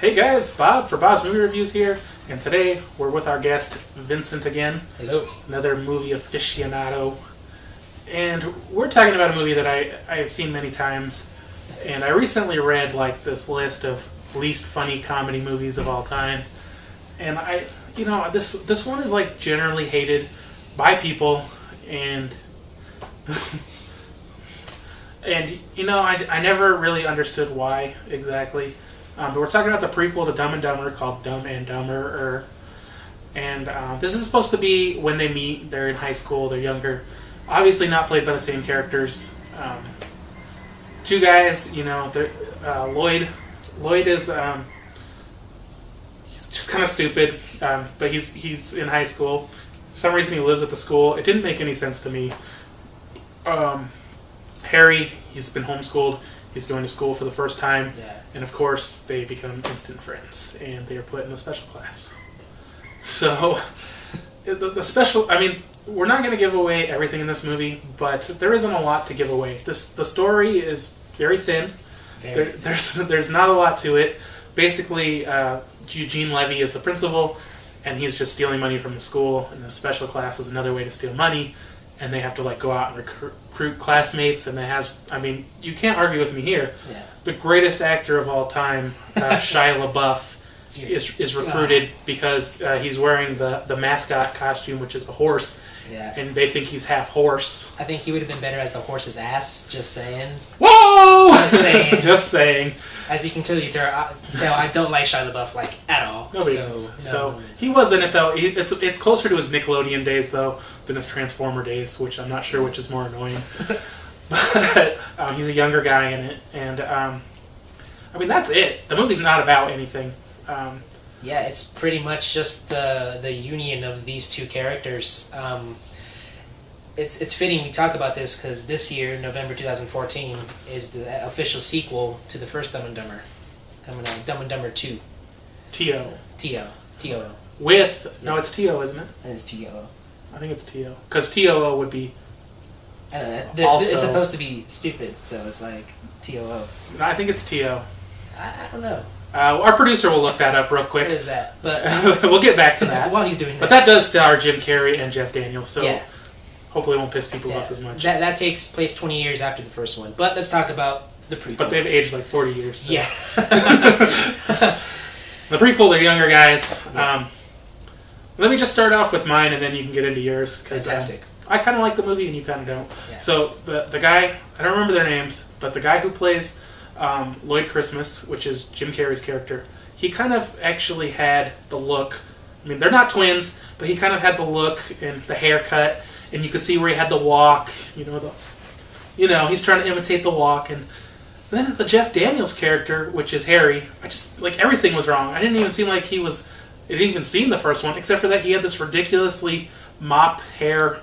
Hey guys, Bob for Bob's Movie Reviews here, and today we're with our guest Vincent again. Hello. Another movie aficionado. And we're talking about a movie that I have seen many times, and I recently read this list of least funny comedy movies of all time. And this one is generally hated by people, and I never really understood why exactly. But we're talking about the prequel to Dumb and Dumber called Dumb and Dumberer. And this is supposed to be when they meet. They're in high school. They're younger. Obviously not played by the same characters. Two guys, Lloyd. Lloyd is he's just kind of stupid, but he's in high school. For some reason he lives at the school. It didn't make any sense to me. Harry, he's been homeschooled. He's going to school for the first time. Yeah. And of course, they become instant friends, and they are put in a special class. So, the special, we're not going to give away everything in this movie, but there isn't a lot to give away. The story is very thin. There's not a lot to it. Basically, Eugene Levy is the principal, and he's just stealing money from the school, and the special class is another way to steal money, and they have to go out and recruit classmates, and you can't argue with me here. Yeah. The greatest actor of all time, Shia LaBeouf, is recruited because he's wearing the mascot costume, which is a horse. Yeah. And they think he's half horse. I think he would have been better as the horse's ass. Just saying. Whoa! Just saying. Just saying. As you can clearly tell, I don't like Shia LaBeouf at all. Nobody does. So he was in it though. It's closer to his Nickelodeon days though than his Transformer days, which I'm not sure which is more annoying. But he's a younger guy in it, and that's it. The movie's not about anything. Yeah, it's pretty much just the union of these two characters. It's fitting we talk about this because this year, November 2014, is the official sequel to the first Dumb and Dumber. Dumb and Dumber 2. T.O. T.O. No, it's T.O., isn't it? And it's T.O. I think it's T.O. Because T.O.O. would be... I don't know. It's supposed to be stupid, so it's like T.O.O. I think it's T.O. I don't know. Our producer will look that up real quick. What is that? But we'll get back to that. While he's doing that. But that does star Jim Cheri and Jeff Daniels, so yeah. Hopefully it won't piss people off as much. That takes place 20 years after the first one. But let's talk about the prequel. But they've aged 40 years. So. Yeah. The prequel, they're younger guys. Yeah. Let me just start off with mine, and then you can get into yours. Fantastic. I kind of like the movie, and you kind of don't. Yeah. So the guy, I don't remember their names, but the guy who plays Lloyd Christmas, which is Jim Carrey's character, he kind of actually had the look. They're not twins, but he kind of had the look and the haircut, and you could see where he had the walk. He's trying to imitate the walk, and then the Jeff Daniels character, which is Harry, I just everything was wrong. I didn't even seem like he was. I didn't even see the first one, except for that he had this ridiculously mop hair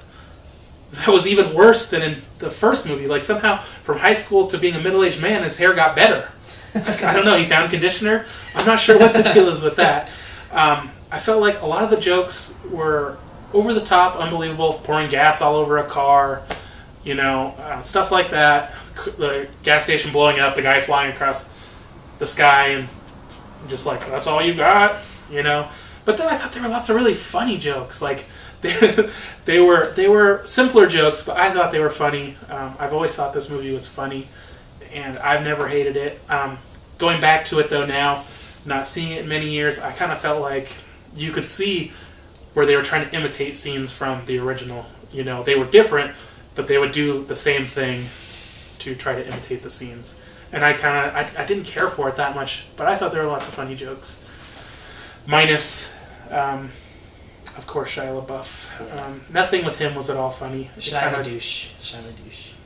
that was even worse than in the first movie. Somehow, from high school to being a middle-aged man, his hair got better. I don't know, he found conditioner? I'm not sure what the deal is with that. I felt like a lot of the jokes were over the top, unbelievable, pouring gas all over a car, stuff like that. The gas station blowing up, the guy flying across the sky, and just that's all you got, But then I thought there were lots of really funny jokes. They were simpler jokes, but I thought they were funny. I've always thought this movie was funny, and I've never hated it. Going back to it though now, not seeing it in many years, I kind of felt like you could see where they were trying to imitate scenes from the original. They were different, but they would do the same thing to try to imitate the scenes. And I didn't care for it that much, but I thought there were lots of funny jokes. Minus, of course, Shia LaBeouf. Yeah. Nothing with him was at all funny. Shia LaDouche.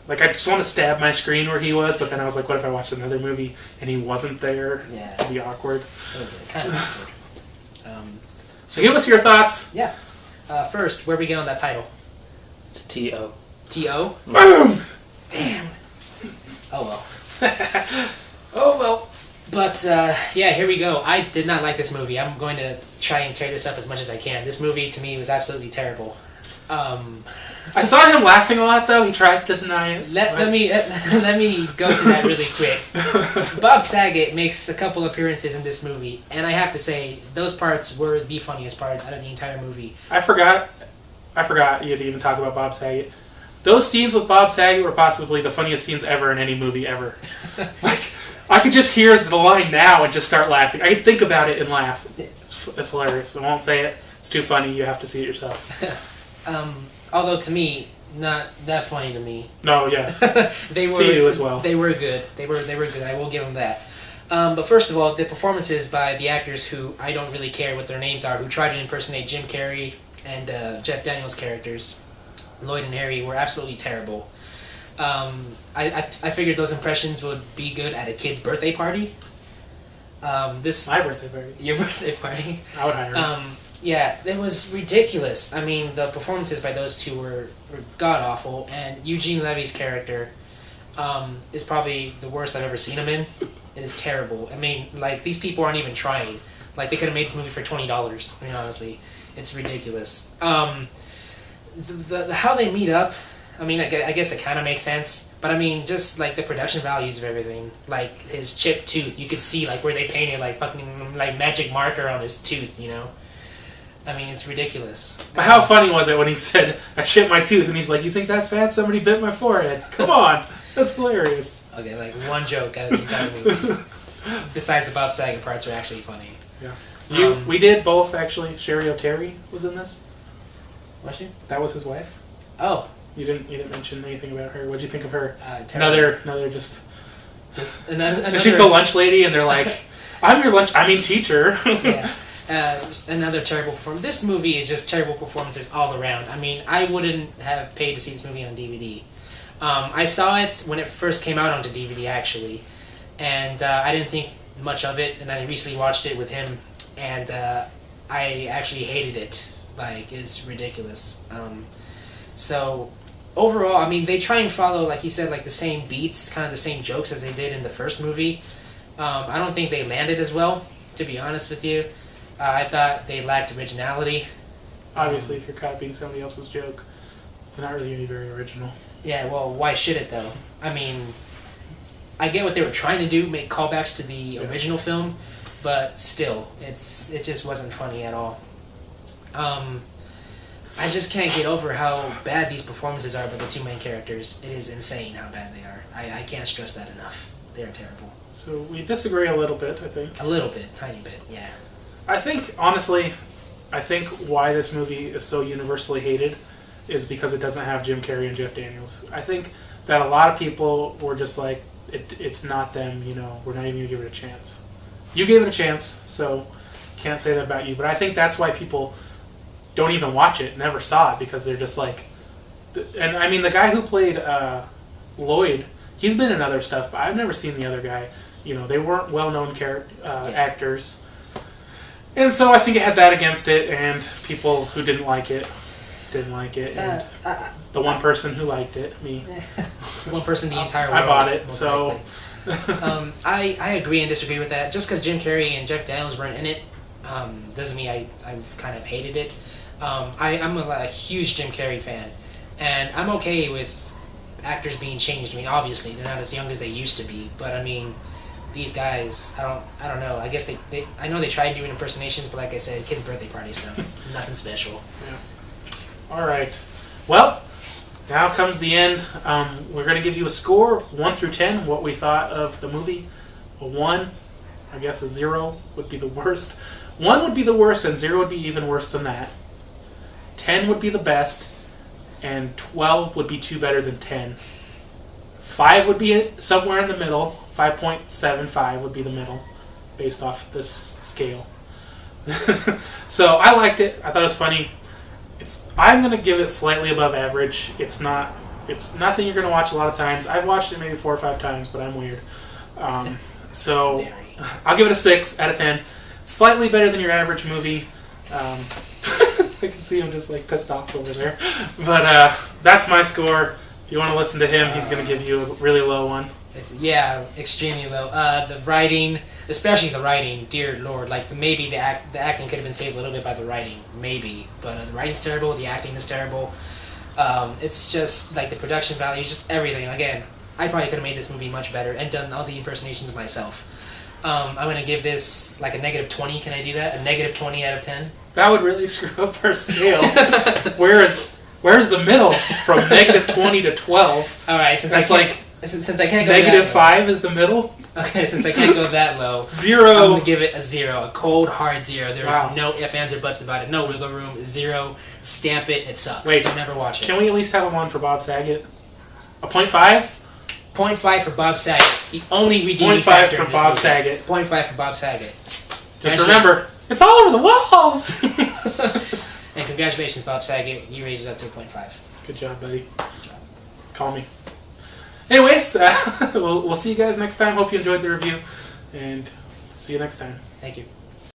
I just want to stab my screen where he was, but then I was like, what if I watched another movie and he wasn't there? Yeah. It'd be awkward. Kind of awkward. So give us your thoughts. Yeah. First, where we get on that title? It's T.O. T.O.? Boom! Damn. Oh well. Oh well. But, here we go. I did not like this movie. I'm going to try and tear this up as much as I can. This movie, to me, was absolutely terrible. I saw him laughing a lot, though. He tries to deny it. Let me go to that really quick. Bob Saget makes a couple appearances in this movie, and I have to say those parts were the funniest parts out of the entire movie. I forgot you had to even talk about Bob Saget. Those scenes with Bob Saget were possibly the funniest scenes ever in any movie ever. Like, I could just hear the line now and just start laughing. I could think about it and laugh. It's hilarious. I won't say it. It's too funny. You have to see it yourself. Although to me, not that funny to me. No, yes. They were, to you as well. They were good. They were good. I will give them that. But first of all, the performances by the actors who I don't really care what their names are, who try to impersonate Jim Carrey and Jeff Daniels' characters, Lloyd and Harry, were absolutely terrible. I figured those impressions would be good at a kid's birthday party. My birthday party. Your birthday party. I would hire him. Yeah, it was ridiculous. I mean, the performances by those two were god-awful, and Eugene Levy's character is probably the worst I've ever seen him in. It is terrible. I mean, like, these people aren't even trying. Like, they could have made this movie for $20. I mean, honestly, it's ridiculous. How they meet up, I mean, I guess it kind of makes sense. But, I mean, just, like, the production values of everything. Like, his chipped tooth. You could see, like, where they painted, like, fucking, like, magic marker on his tooth, you know? I mean, it's ridiculous. How funny was it when he said, I chipped my tooth, and he's like, you think that's bad? Somebody bit my forehead. Come on. That's hilarious. Okay, like, one joke out of the entire movie. Besides the Bob Saget parts are actually funny. Yeah. We did both, actually. Cheri Oteri was in this. Was she? That was his wife. Oh. You didn't mention anything about her. What'd you think of her? Terrible. Another just another. And she's the lunch lady, and they're like, I'm your teacher. Yeah. Another terrible performance. This movie is just terrible performances all around. I mean, I wouldn't have paid to see this movie on DVD. I saw it when it first came out onto DVD, actually, and I didn't think much of it, and I recently watched it with him, and I actually hated it. Like, it's ridiculous. So, overall, I mean, they try and follow, like he said, like the same beats, kind of the same jokes as they did in the first movie. I don't think they landed as well, to be honest with you. I thought they lacked originality. Obviously, if you're copying somebody else's joke, they're not really going to be very original. Yeah, well, why should it, though? I mean, I get what they were trying to do, make callbacks to the original film, but still, it just wasn't funny at all. I just can't get over how bad these performances are by the two main characters. It is insane how bad they are. I can't stress that enough. They are terrible. So we disagree a little bit, I think. A little bit, tiny bit, yeah. I think, honestly, why this movie is so universally hated is because it doesn't have Jim Carrey and Jeff Daniels. I think that a lot of people were just like, it's not them, you know, we're not even going to give it a chance. You gave it a chance, so can't say that about you. But I think that's why people don't even watch it, never saw it, because they're just like... And, I mean, the guy who played Lloyd, he's been in other stuff, but I've never seen the other guy. You know, they weren't well-known actors. And so I think it had that against it, and people who didn't like it, and the one person who liked it, me. One person the entire world. I bought it, so... I agree and disagree with that. Just because Jim Carrey and Jeff Daniels weren't in it doesn't mean I kind of hated it. I'm a huge Jim Carrey fan, and I'm okay with actors being changed. I mean, obviously, they're not as young as they used to be, but I mean... These guys, I don't know. I guess I know they tried doing impersonations, but like I said, kids' birthday party stuff. Nothing special. Yeah. All right. Well, now comes the end. We're going to give you a score, 1 through 10, what we thought of the movie. A 1, I guess a 0 would be the worst. 1 would be the worst, and 0 would be even worse than that. 10 would be the best, and 12 would be 2 better than 10. 5 would be somewhere in the middle. 5.75 would be the middle, based off this scale. So I liked it. I thought it was funny. I'm gonna give it slightly above average. It's nothing you're gonna watch a lot of times. I've watched it maybe 4 or 5 times, but I'm weird. So I'll give it a 6 out of 10. Slightly better than your average movie. I can see him just like pissed off over there. But that's my score. If you want to listen to him, he's going to give you a really low one. Yeah, extremely low. The writing, especially the writing. Dear Lord, like maybe the acting could have been saved a little bit by the writing, maybe, but the writing's terrible. The acting is terrible. It's just like the production value, just everything. Again, I probably could have made this movie much better and done all the impersonations myself. I'm gonna give this like a -20. Can I do that? A -20 out of 10. That would really screw up our scale. Where's the middle from -20 to 12? All right, since I can't go -5 is the middle. Okay, since I can't go that low, 0. I'm gonna give it a 0, a cold hard 0. There's Wow. no ifs, ands, or buts about it. No wiggle room. 0. Stamp it. It sucks. Wait, don't ever watch it. Can we at least have a 1 for Bob Saget? A 0.5? 0.5 for Bob Saget. The only redeeming 0.5 factor for in this Bob movie. Saget. 0.5 for Bob Saget. Just remember, it's all over the walls. And congratulations, Bob Saget. You raised it up to a 0.5. Good job, buddy. Good job. Call me. Anyways, we'll see you guys next time. Hope you enjoyed the review, and see you next time. Thank you.